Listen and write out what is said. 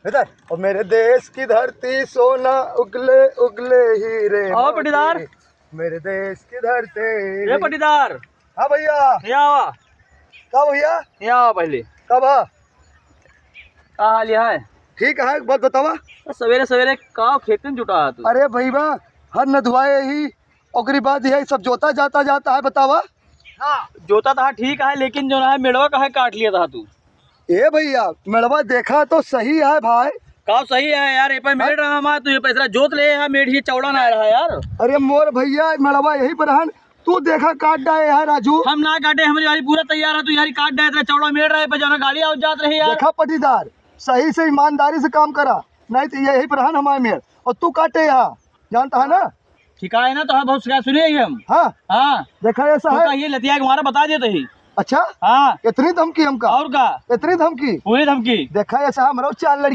इधर। और मेरे देश की धरती सोना उगले उगले हीरे आओ पटीदार। मेरे देश की धरती। ये पटीदार। हाँ भैया। यहाँ आ। कब भैया? यहाँ आ पहले। कब? का हाल है? ठीक है, बात बतावा। सवेरे सवेरे का खेत में जुटा तू? अरे भैया हर नधवाए ही ओकरी बाद यही सब जोता जाता जाता है, बतावा। हाँ जोता था ठीक है, लेकिन जो है मेड़वा का है काट लिया था तू। ए भैया मेड़वा देखा तो सही है भाई। का सही है यार, ये पे मेड़ रहा हमारा, तू ये पैसा जोत ले है, मेड़ ही चौड़ा ना आ रहा है यार। अरे मोर भैया मेड़वा यही पर है, तू देखा काट डाले है राजू। हम ना काटे, हमारी यारी पूरा तैयार है, तू यारी काट दे, तेरा चौड़ा मेड़ रहा है पे जाना गाड़ी आउट जात रही यार। देखा पटीदार सही से ईमानदारी से काम करा, नहीं तो यही पर है हमारे मेड़ और तू काटे यहाँ, जानता है ना। ठिका है ना, तो बहुत शिकायत सुनी है हम। हाँ हाँ देखा ऐसा है। ये लतिया हमारा बता देते ही। अच्छा हाँ इतनी धमकी हमका? और का इतनी धमकी? पूरी धमकी। देखा ऐसा हमारा 4 लड़की